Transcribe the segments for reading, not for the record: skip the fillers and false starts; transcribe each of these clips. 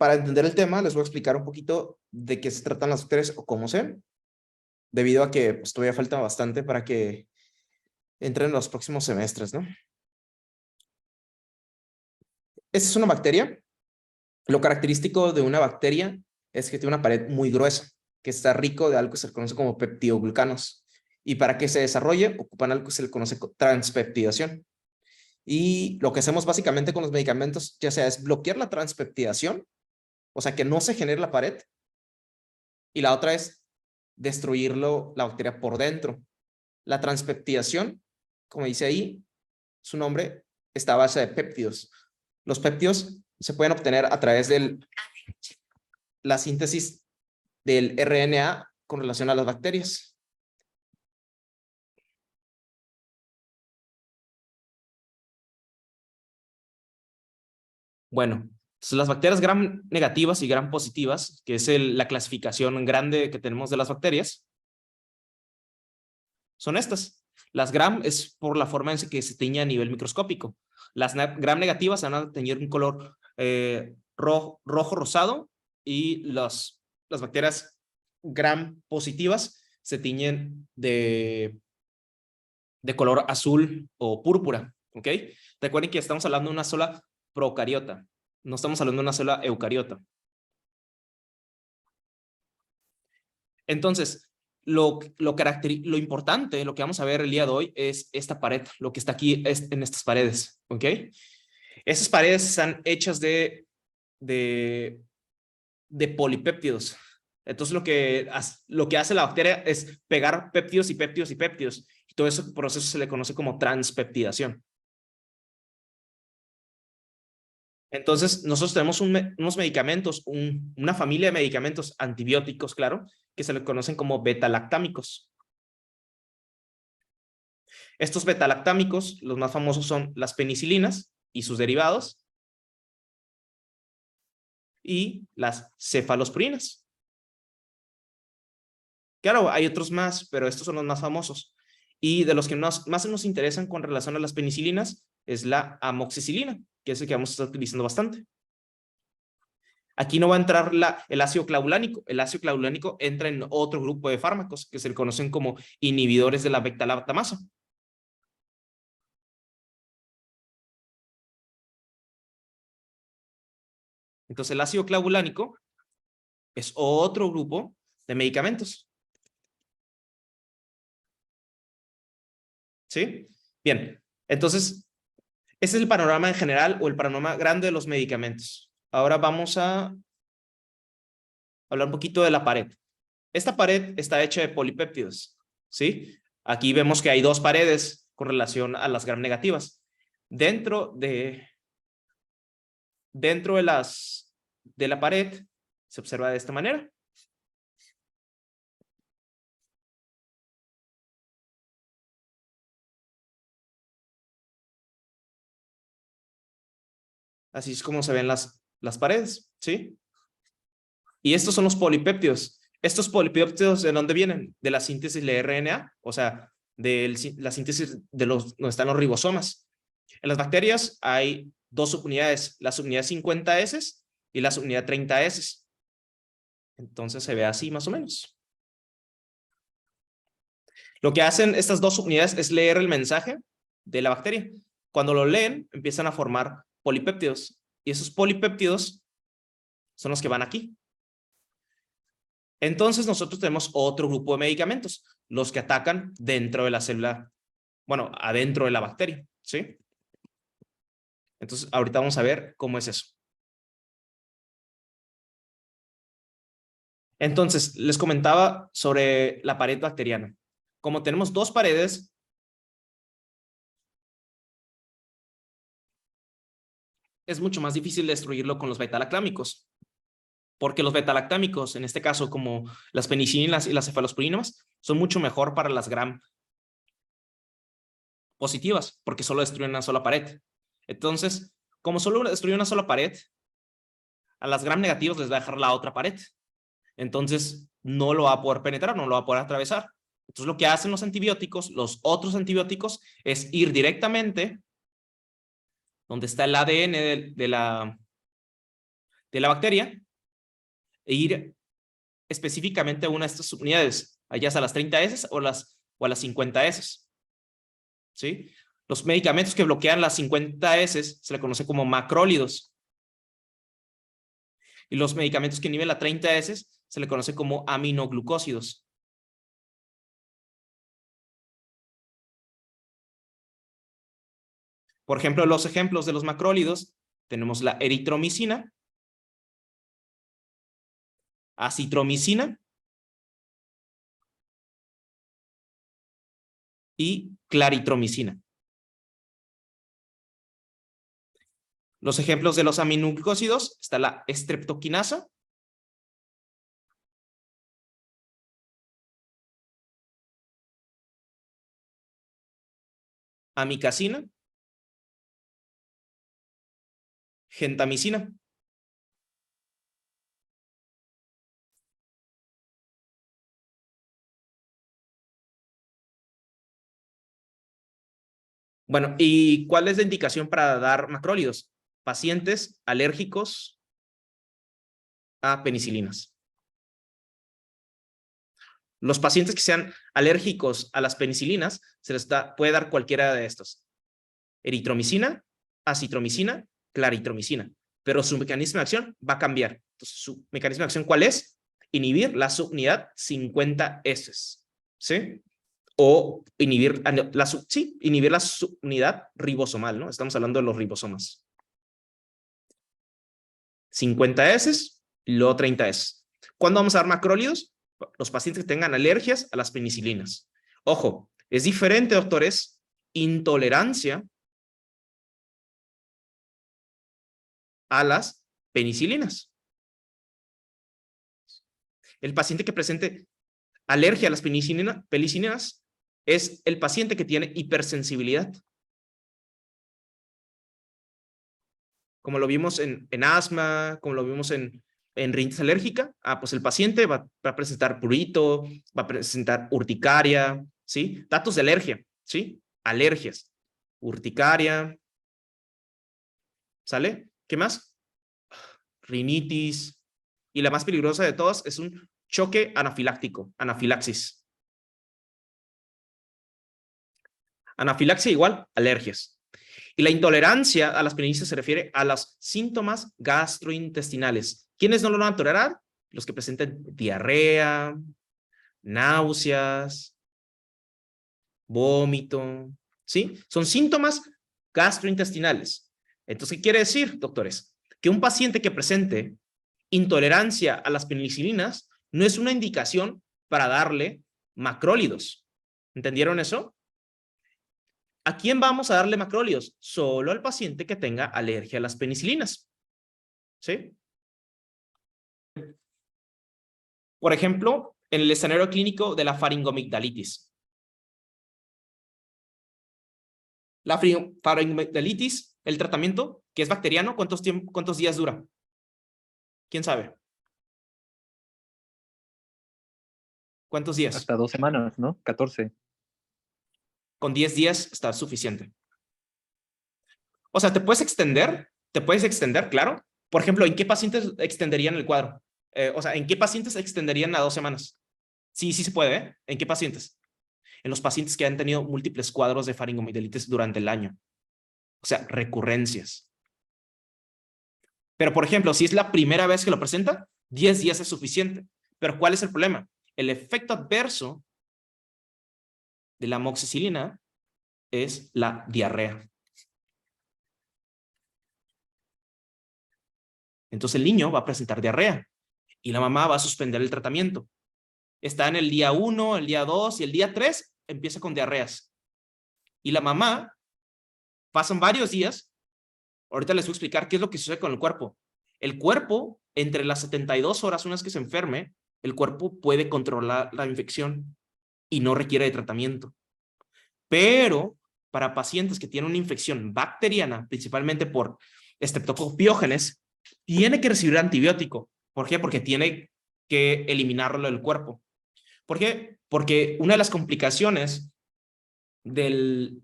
para entender el tema, les voy a explicar un poquito de qué se tratan las bacterias o cómo se ven, debido a que pues, todavía falta bastante para que entren en los próximos semestres, ¿no? Esta es una bacteria. Lo característico de una bacteria es que tiene una pared muy gruesa, que está rico de algo que se conoce como peptidoglucanos. Y para que se desarrolle, ocupan algo que se le conoce como transpeptidación. Y lo que hacemos básicamente con los medicamentos, ya sea es bloquear la transpeptidación, o sea, que no se genere la pared, y la otra es destruirlo, la bacteria por dentro. La transpeptidación, como dice ahí, su nombre está a base de péptidos. Los péptidos se pueden obtener a través de la síntesis del RNA con relación a las bacterias. Bueno, entonces las bacterias gram negativas y gram positivas, que es la clasificación grande que tenemos de las bacterias, son estas. Las gram es por la forma en que se tiñe a nivel microscópico. Las gram negativas van a tener un color rojo rosado, y las bacterias gram positivas se tiñen de color azul o púrpura, ¿ok? Recuerden que estamos hablando de una sola procariota, no estamos hablando de una sola eucariota. Entonces, lo importante, lo que vamos a ver el día de hoy es esta pared, lo que está aquí en estas paredes, ¿ok? Esas paredes están hechas de polipéptidos. Entonces, lo que hace la bacteria es pegar péptidos y péptidos y péptidos. Y todo ese proceso se le conoce como transpeptidación. Entonces, nosotros tenemos unos medicamentos, una familia de medicamentos antibióticos, claro, que se le conocen como beta-lactámicos. Estos beta-lactámicos, los más famosos son las penicilinas y sus derivados, y las cefalosporinas. Claro, hay otros más, pero estos son los más famosos. Y de los que más nos interesan con relación a las penicilinas es la amoxicilina, que es el que vamos a estar utilizando bastante. Aquí no va a entrar el ácido clavulánico. El ácido clavulánico entra en otro grupo de fármacos que se le conocen como inhibidores de la beta-lactamasa. Entonces, el ácido clavulánico es otro grupo de medicamentos. ¿Sí? Bien, entonces, ese es el panorama en general o el panorama grande de los medicamentos. Ahora vamos a hablar un poquito de la pared. Esta pared está hecha de polipéptidos, ¿sí? Aquí vemos que hay dos paredes con relación a las gram negativas. Dentro de la pared se observa de esta manera. Así es como se ven las paredes, ¿sí? Y estos son los polipéptidos. ¿Estos polipéptidos de dónde vienen? De la síntesis de RNA, o sea, de la síntesis de donde están los ribosomas. En las bacterias hay dos subunidades, la subunidad 50S y la subunidad 30S. Entonces se ve así más o menos. Lo que hacen estas dos subunidades es leer el mensaje de la bacteria. Cuando lo leen, empiezan a formar polipéptidos. Y esos polipéptidos son los que van aquí. Entonces nosotros tenemos otro grupo de medicamentos, los que atacan dentro de la célula, bueno, adentro de la bacteria, ¿sí? Entonces ahorita vamos a ver cómo es eso. Entonces, les comentaba sobre la pared bacteriana. Como tenemos dos paredes, es mucho más difícil destruirlo con los beta-lactámicos, porque los beta-lactámicos, en este caso como las penicilinas y las cefalosporinas, son mucho mejor para las gram positivas, porque solo destruyen una sola pared. Entonces, como solo destruyen una sola pared, a las gram negativas les va a dejar la otra pared. Entonces, no lo va a poder penetrar, no lo va a poder atravesar. Entonces, lo que hacen los antibióticos, los otros antibióticos, es ir directamente donde está el ADN de de la bacteria e ir específicamente a una de estas subunidades, allá a las 30 S o a las 50 S. ¿Sí? Los medicamentos que bloquean las 50 S se le conoce como macrólidos. Y los medicamentos que inhiben la 30 S se le conoce como aminoglucósidos. Por ejemplo, los ejemplos de los macrólidos, tenemos la eritromicina, acitromicina y claritromicina. Los ejemplos de los aminoglucósidos, está la estreptoquinasa, amicacina, gentamicina. Bueno, ¿y cuál es la indicación para dar macrólidos? Pacientes alérgicos a penicilinas. Los pacientes que sean alérgicos a las penicilinas, se les puede dar cualquiera de estos. Eritromicina, acitromicina, claritromicina. Pero su mecanismo de acción va a cambiar. Entonces, su mecanismo de acción, ¿cuál es? Inhibir la subunidad 50 S. ¿Sí? O inhibir inhibir la subunidad ribosomal, ¿no? Estamos hablando de los ribosomas. 50 S y luego 30 S. ¿Cuándo vamos a dar macrólidos? Los pacientes que tengan alergias a las penicilinas. Ojo, es diferente, doctores, intolerancia a las penicilinas. El paciente que presente alergia a las penicilinas es el paciente que tiene hipersensibilidad. Como lo vimos en asma, como lo vimos en rinitis alérgica, pues el paciente va a presentar prurito, va a presentar urticaria, ¿sí? Datos de alergia, ¿sí? Alergias, urticaria, ¿sale? ¿Qué más? Rinitis. Y la más peligrosa de todas es un choque anafiláctico, anafilaxis. Anafilaxia igual, alergias. Y la intolerancia a las penicilinas se refiere a los síntomas gastrointestinales. ¿Quiénes no lo van a tolerar? Los que presenten diarrea, náuseas, vómito, ¿sí? Son síntomas gastrointestinales. Entonces, ¿qué quiere decir, doctores? Que un paciente que presente intolerancia a las penicilinas no es una indicación para darle macrólidos. ¿Entendieron eso? ¿A quién vamos a darle macrólidos? Solo al paciente que tenga alergia a las penicilinas. ¿Sí? Por ejemplo, en el escenario clínico de la faringomigdalitis. La faringomigdalitis, el tratamiento, que es bacteriano, ¿cuántos días dura? ¿Quién sabe? ¿Cuántos días? Hasta 2 semanas, ¿no? 14. Con 10 días está suficiente. O sea, te puedes extender, claro. Por ejemplo, ¿en qué pacientes extenderían el cuadro? O sea, ¿en qué pacientes extenderían a 2 semanas? Sí, sí se puede, ¿eh? ¿En qué pacientes? En los pacientes que han tenido múltiples cuadros de faringomigdalitis durante el año. O sea, recurrencias. Pero, por ejemplo, si es la primera vez que lo presenta, 10 días es suficiente. Pero, ¿cuál es el problema? El efecto adverso de la amoxicilina es la diarrea. Entonces el niño va a presentar diarrea y la mamá va a suspender el tratamiento. Está en el día 1, el día 2 y el día 3 empieza con diarreas. Y la mamá, pasan varios días, ahorita les voy a explicar qué es lo que sucede con el cuerpo. El cuerpo, entre las 72 horas, una vez que se enferme, el cuerpo puede controlar la infección y no requiere de tratamiento. Pero para pacientes que tienen una infección bacteriana, principalmente por Streptococcus pyogenes, tiene que recibir antibiótico. ¿Por qué? Porque tiene que eliminarlo del cuerpo. ¿Por qué? Porque una de las complicaciones del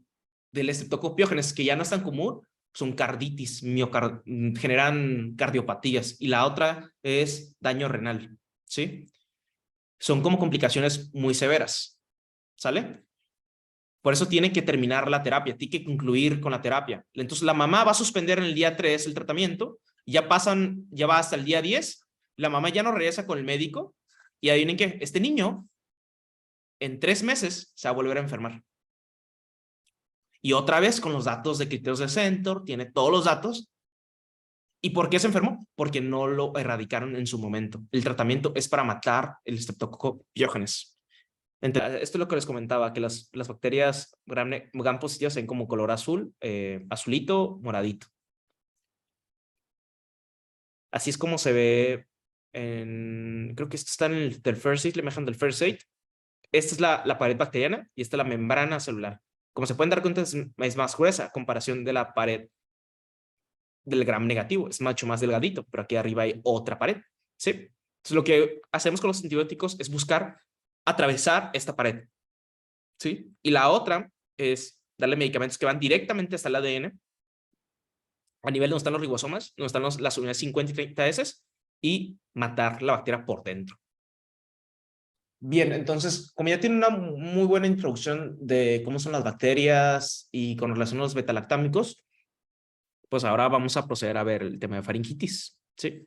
Streptococcus pyogenes, que ya no es tan común, son carditis, generan cardiopatías, y la otra es daño renal, ¿sí? Son como complicaciones muy severas, ¿sale? Por eso tiene que terminar la terapia, tiene que concluir con la terapia. Entonces la mamá va a suspender en el día 3 el tratamiento, ya va hasta el día 10, la mamá ya no regresa con el médico, y adivinen qué, este niño en 3 meses se va a volver a enfermar. Y otra vez con los datos de criterios de Centor, tiene todos los datos. ¿Y por qué se enfermó? Porque no lo erradicaron en su momento. El tratamiento es para matar el Streptococcus pyogenes. Esto es lo que les comentaba, que las bacterias gram positivas se ven como color azul, azulito, moradito. Así es como se ve creo que esto está en el del first aid, la imagen del first aid. Esta es la pared bacteriana y esta es la membrana celular. Como se pueden dar cuenta, es más gruesa a comparación de la pared del gram negativo. Es mucho más delgadito, pero aquí arriba hay otra pared, ¿sí? Entonces, lo que hacemos con los antibióticos es buscar atravesar esta pared, ¿sí? Y la otra es darle medicamentos que van directamente hasta el ADN, a nivel donde están los ribosomas, donde están las unidades 50 y 30 S, y matar la bacteria por dentro. Bien, entonces, como ya tiene una muy buena introducción de cómo son las bacterias y con relación a los betalactámicos, pues ahora vamos a proceder a ver el tema de faringitis, ¿sí?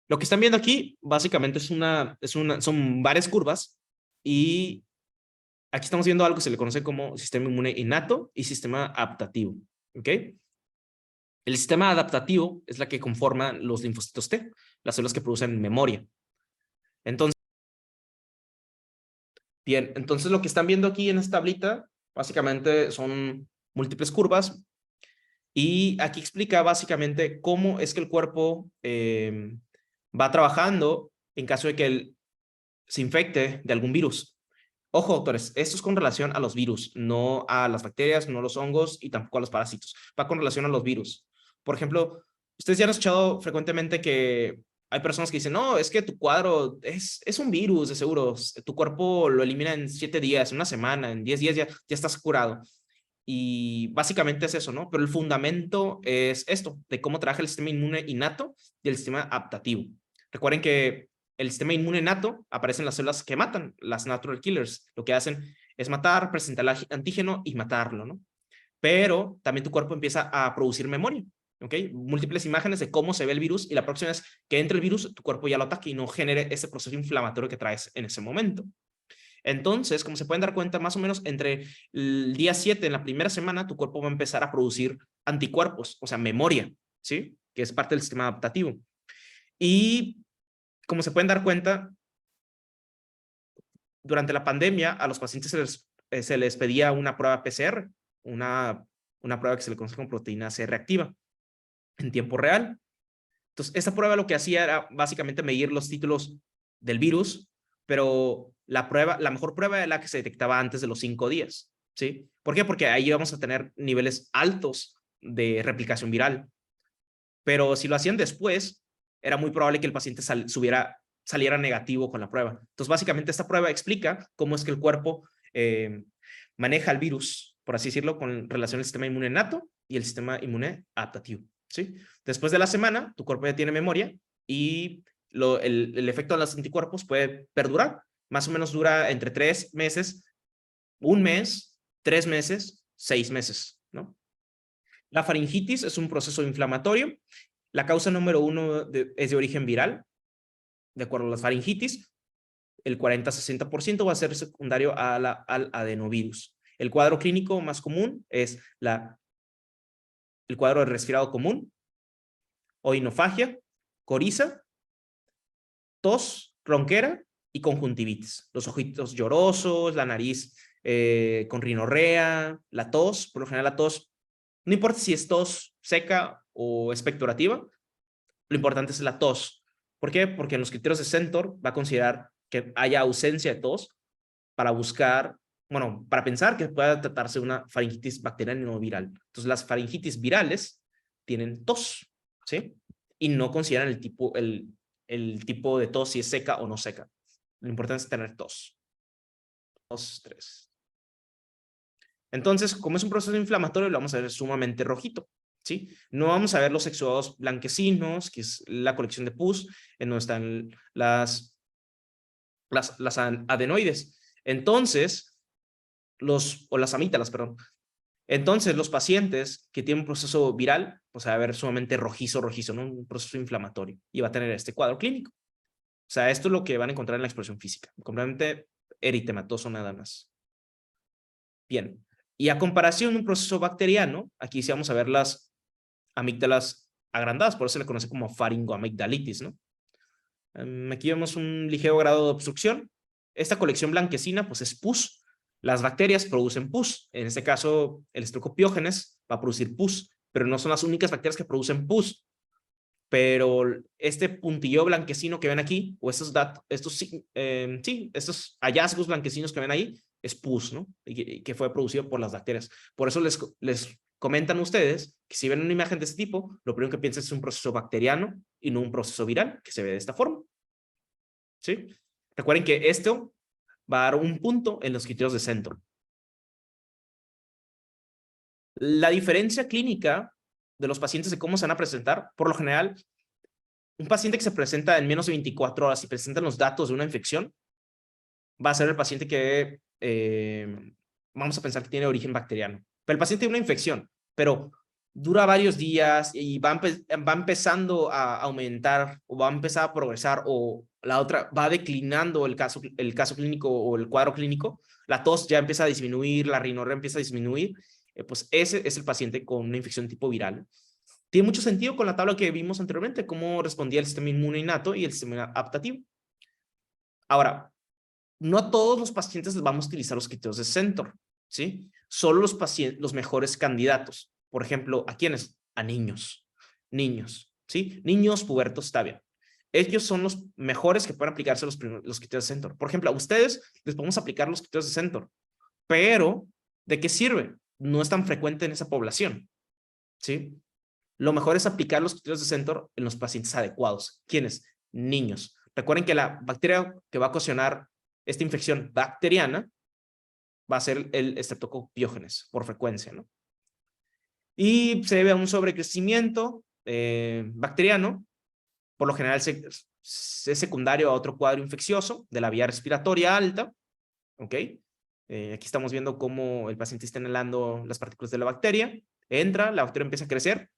Lo que están viendo aquí, básicamente, son varias curvas, y aquí estamos viendo algo que se le conoce como sistema inmune innato y sistema adaptativo, ¿ok? El sistema adaptativo es la que conforma los linfocitos T, las células que producen memoria. Entonces, bien, entonces lo que están viendo aquí en esta tablita, básicamente son múltiples curvas, y aquí explica básicamente cómo es que el cuerpo va trabajando en caso de que él se infecte de algún virus. Ojo, doctores, esto es con relación a los virus, no a las bacterias, no a los hongos y tampoco a los parásitos. Va con relación a los virus. Por ejemplo, ustedes ya han escuchado frecuentemente que hay personas que dicen, no, es que tu cuadro es un virus, de seguro. Tu cuerpo lo elimina en 7 días, en una semana, en 10 días ya estás curado. Y básicamente es eso, ¿no? Pero el fundamento es esto, de cómo trabaja el sistema inmune innato y el sistema adaptativo. Recuerden que el sistema inmune innato aparecen las células que matan, las natural killers. Lo que hacen es matar, presentar el antígeno y matarlo, ¿no? Pero también tu cuerpo empieza a producir memoria, ¿ok? Múltiples imágenes de cómo se ve el virus, y la próxima vez que entre el virus, tu cuerpo ya lo ataque y no genere ese proceso inflamatorio que traes en ese momento. Entonces, como se pueden dar cuenta, más o menos entre el día 7, en la primera semana, tu cuerpo va a empezar a producir anticuerpos, o sea, memoria, ¿sí? Que es parte del sistema adaptativo. Y como se pueden dar cuenta, durante la pandemia a los pacientes se les pedía una prueba PCR, una prueba que se le conoce como proteína C reactiva en tiempo real. Entonces, esta prueba lo que hacía era básicamente medir los títulos del virus, pero la mejor prueba era la que se detectaba antes de los 5 días, ¿sí? ¿Por qué? Porque ahí vamos a tener niveles altos de replicación viral. Pero si lo hacían después, era muy probable que el paciente saliera negativo con la prueba. Entonces, básicamente, esta prueba explica cómo es que el cuerpo maneja el virus, por así decirlo, con relación al sistema inmune nato y el sistema inmune adaptativo, ¿sí? Después de la semana, tu cuerpo ya tiene memoria, y el efecto de los anticuerpos puede perdurar. Más o menos dura entre 3 meses, 1 mes, 3 meses, 6 meses, ¿no? La faringitis es un proceso inflamatorio. La causa número 1 es de origen viral. De acuerdo a la faringitis, el 40-60% va a ser secundario al adenovirus. El cuadro clínico más común es el cuadro de resfriado común, oinofagia, coriza, tos, ronquera y conjuntivitis. Los ojitos llorosos, la nariz con rinorrea, la tos, por lo general la tos, no importa si es tos seca o expectorativa, lo importante es la tos. ¿Por qué? Porque en los criterios de Centor va a considerar que haya ausencia de tos para para pensar que pueda tratarse de una faringitis bacteriana y no viral. Entonces, las faringitis virales tienen tos, ¿sí? Y no consideran el tipo de tos, si es seca o no seca. Lo importante es tener tos. 2, 3. Entonces, como es un proceso inflamatorio, lo vamos a ver sumamente rojito, ¿sí? No vamos a ver los exudados blanquecinos, que es la colección de pus, en donde están las adenoides. Entonces, o las amígdalas, perdón. Entonces, los pacientes que tienen un proceso viral, pues va a ver sumamente rojizo, ¿no? Un proceso inflamatorio, y va a tener este cuadro clínico. O sea, esto es lo que van a encontrar en la expresión física. Completamente eritematoso nada más. Bien. Y a comparación de un proceso bacteriano, aquí sí vamos a ver las amígdalas agrandadas, por eso se le conoce como faringoamigdalitis, ¿no? Aquí vemos un ligero grado de obstrucción. Esta colección blanquecina, pues es pus. Las bacterias producen pus. En este caso, el Streptococcus va a producir pus, pero no son las únicas bacterias que producen pus. Pero este puntillo blanquecino que ven aquí, o estos hallazgos blanquecinos que ven ahí, es pus, ¿no? Y que fue producido por las bacterias. Por eso les comentan ustedes que si ven una imagen de este tipo, lo primero que piensan es un proceso bacteriano y no un proceso viral que se ve de esta forma. ¿Sí? Recuerden que esto va a dar un punto en los criterios de Centro. La diferencia clínica de los pacientes de cómo se van a presentar, por lo general, un paciente que se presenta en menos de 24 horas y presenta los datos de una infección, va a ser el paciente que vamos a pensar que tiene origen bacteriano. Pero el paciente tiene una infección, pero dura varios días y va empezando a aumentar o va a empezar a progresar o la otra va declinando el caso clínico o el cuadro clínico, la tos ya empieza a disminuir, la rinorrea empieza a disminuir, pues ese es el paciente con una infección tipo viral. Tiene mucho sentido con la tabla que vimos anteriormente, cómo respondía el sistema inmune innato y el sistema adaptativo. Ahora, no a todos los pacientes les vamos a utilizar los criterios de Centor, ¿sí? Solo los mejores candidatos. Por ejemplo, ¿a quiénes? A niños. Niños, ¿sí? Niños pubertos, está bien. Ellos son los mejores que pueden aplicarse los criterios de Centor. Por ejemplo, a ustedes les podemos aplicar los criterios de Centor, pero ¿de qué sirve? No es tan frecuente en esa población, ¿sí? Lo mejor es aplicar los criterios de Centor en los pacientes adecuados. ¿Quiénes? Niños. Recuerden que la bacteria que va a ocasionar esta infección bacteriana va a ser el Streptococcus pyogenes por frecuencia, ¿no? Y se debe a un sobrecrecimiento bacteriano. Por lo general es secundario a otro cuadro infeccioso de la vía respiratoria alta, ¿ok? Aquí estamos viendo cómo el paciente está inhalando las partículas de la bacteria. Entra, la bacteria empieza a crecer.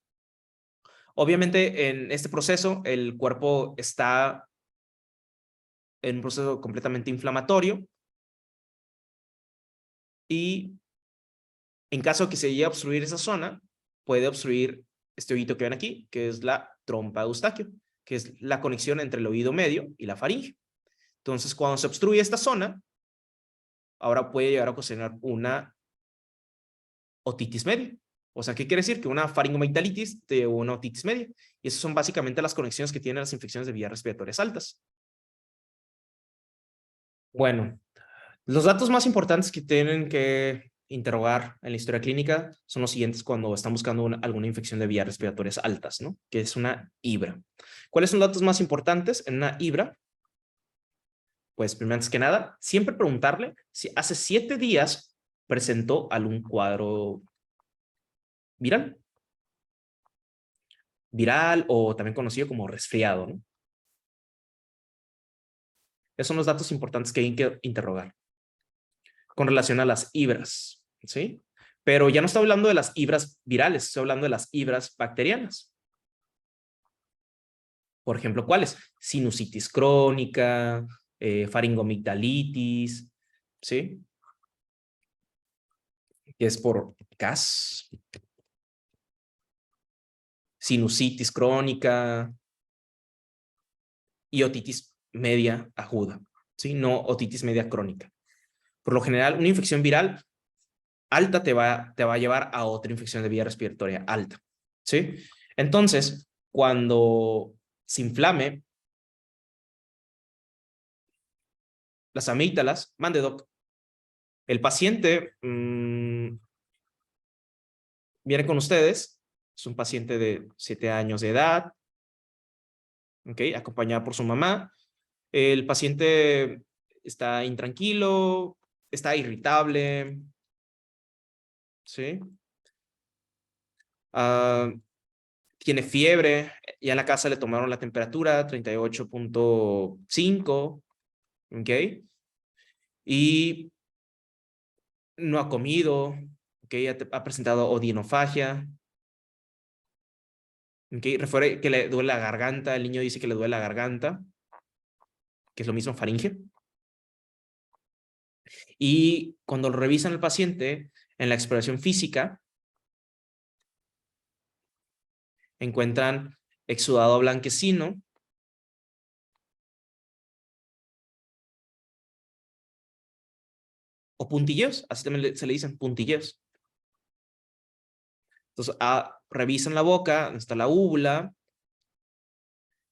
Obviamente, en este proceso, el cuerpo está en un proceso completamente inflamatorio y en caso de que se llegue a obstruir esa zona, puede obstruir este hoyito que ven aquí, que es la trompa de Eustaquio, que es la conexión entre el oído medio y la faringe. Entonces, cuando se obstruye esta zona, ahora puede llegar a ocasionar una otitis media. O sea, ¿qué quiere decir? Que una faringomigdalitis de una otitis media. Y esas son básicamente las conexiones que tienen las infecciones de vías respiratorias altas. Bueno, los datos más importantes que tienen que interrogar en la historia clínica son los siguientes cuando están buscando alguna infección de vías respiratorias altas, ¿no? Que es una IBRA. ¿Cuáles son los datos más importantes en una IBRA? Pues, primero, antes que nada, siempre preguntarle si hace 7 días presentó algún cuadro viral. Viral o también conocido como resfriado, ¿no? Esos son los datos importantes que hay que interrogar con relación a las IBRAs, ¿sí? Pero ya no estoy hablando de las IBRAs virales, estoy hablando de las IBRAs bacterianas. Por ejemplo, ¿cuáles? Sinusitis crónica, faringomigdalitis, ¿sí? Que es por CAS. Sinusitis crónica y otitis media aguda, ¿sí? No otitis media crónica. Por lo general, una infección viral alta te va a llevar a otra infección de vía respiratoria alta, ¿sí? Entonces, cuando se inflame las amígdalas, mande doc, el paciente viene con ustedes, es un paciente de 7 años de edad, ¿ok? Acompañado por su mamá. El paciente está intranquilo, está irritable, ¿sí? tiene fiebre, ya en la casa le tomaron la temperatura, 38.5, ¿ok? Y no ha comido, ¿ok? Ha presentado odinofagia, ¿ok? Refiere que le duele la garganta, el niño dice que le duele la garganta, que es lo mismo faringe. Y cuando lo revisan al paciente, en la exploración física, encuentran exudado blanquecino, o puntilleos, así también se le dicen puntilleos. Entonces, revisan la boca, donde está la úvula,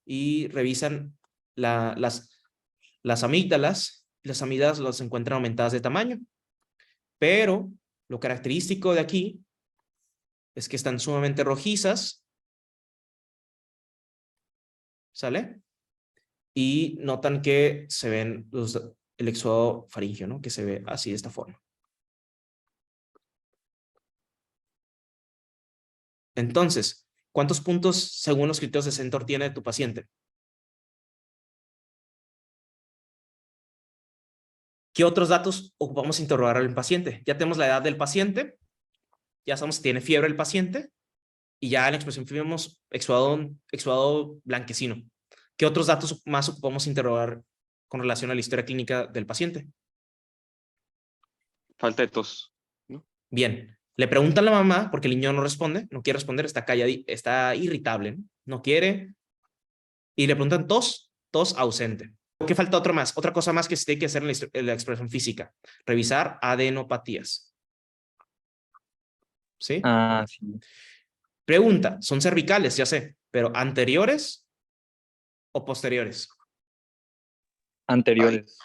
y revisan las amígdalas. Las amígdalas las encuentran aumentadas de tamaño. Pero lo característico de aquí es que están sumamente rojizas. ¿Sale? Y notan que se ven el exudado faríngeo, ¿no? Que se ve así de esta forma. Entonces, ¿cuántos puntos según los criterios de Centor tiene tu paciente? ¿Qué otros datos ocupamos interrogar al paciente? Ya tenemos la edad del paciente, ya sabemos si tiene fiebre el paciente, y ya en la expresión vimos exudado blanquecino. ¿Qué otros datos más ocupamos interrogar con relación a la historia clínica del paciente? Falta de tos, ¿no? Bien, le preguntan a la mamá porque el niño no responde, no quiere responder, está callado, está irritable, no quiere, y le preguntan tos ausente. ¿Qué falta otra cosa más que se tiene que hacer en la expresión física? Revisar adenopatías. ¿Sí? Ah, sí. Pregunta, son cervicales, ya sé, pero ¿anteriores o posteriores? Anteriores.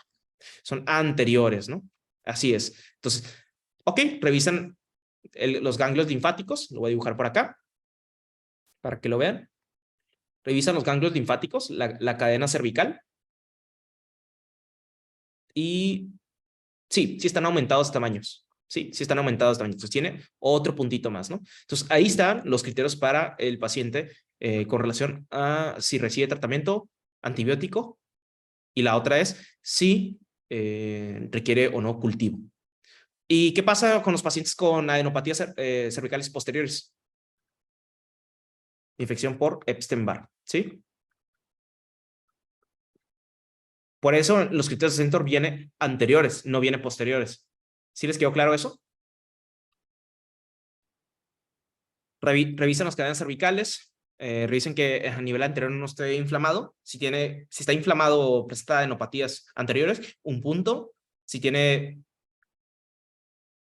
Son anteriores, ¿no? Así es. Entonces, ok, revisan los ganglios linfáticos, lo voy a dibujar por acá, para que lo vean. Revisan los ganglios linfáticos, la cadena cervical. Y sí están aumentados de tamaños. Sí están aumentados de tamaños. Entonces tiene otro puntito más, ¿no? Entonces ahí están los criterios para el paciente con relación a si recibe tratamiento antibiótico, y la otra es si requiere o no cultivo. ¿Y qué pasa con los pacientes con adenopatías cervicales posteriores? Infección por Epstein-Barr, ¿sí? Por eso los criterios de Centor vienen anteriores, no vienen posteriores. ¿Sí les quedó claro eso? Revisan las cadenas cervicales, revisen que a nivel anterior no esté inflamado. Si está inflamado o presenta adenopatías anteriores, un punto. Si tiene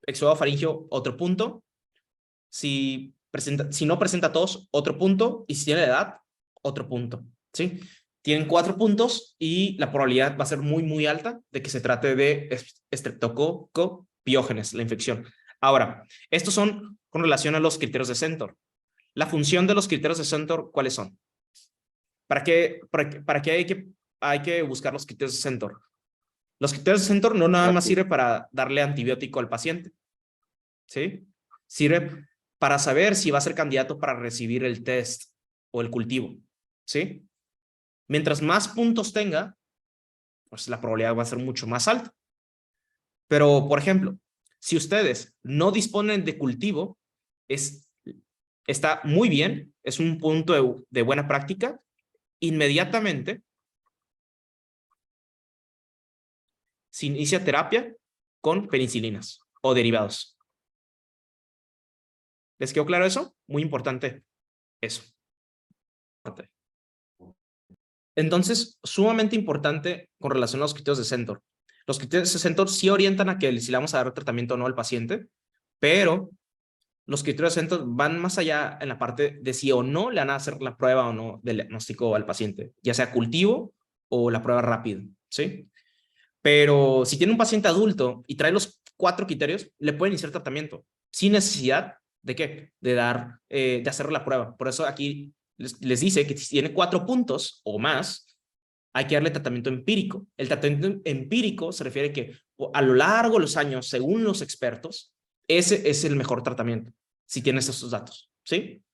exudado faríngeo, otro punto. Si no presenta tos, otro punto. Y si tiene edad, otro punto. ¿Sí? Tienen 4 puntos y la probabilidad va a ser muy, muy alta de que se trate de Streptococcus pyogenes, la infección. Ahora, estos son con relación a los criterios de Centor. La función de los criterios de Centor, ¿cuáles son? ¿Para qué hay que buscar los criterios de Centor? Los criterios de Centor no nada más sirve para darle antibiótico al paciente, ¿sí? Sirve para saber si va a ser candidato para recibir el test o el cultivo, ¿sí? Mientras más puntos tenga, pues la probabilidad va a ser mucho más alta. Pero, por ejemplo, si ustedes no disponen de cultivo, está muy bien, es un punto de buena práctica. Inmediatamente se inicia terapia con penicilinas o derivados. ¿Les quedó claro eso? Muy importante eso. Entonces, sumamente importante con relación a los criterios de Centor. Los criterios de Centor sí orientan a que si le vamos a dar tratamiento o no al paciente, pero los criterios de Centor van más allá en la parte de si o no le van a hacer la prueba o no del diagnóstico al paciente, ya sea cultivo o la prueba rápida, ¿sí? Pero si tiene un paciente adulto y trae los 4 criterios, le pueden iniciar tratamiento sin necesidad de ¿qué? De hacer la prueba. Por eso aquí les dice que si tiene 4 puntos o más, hay que darle tratamiento empírico. El tratamiento empírico se refiere a que a lo largo de los años, según los expertos, ese es el mejor tratamiento, si tienes esos datos, ¿sí?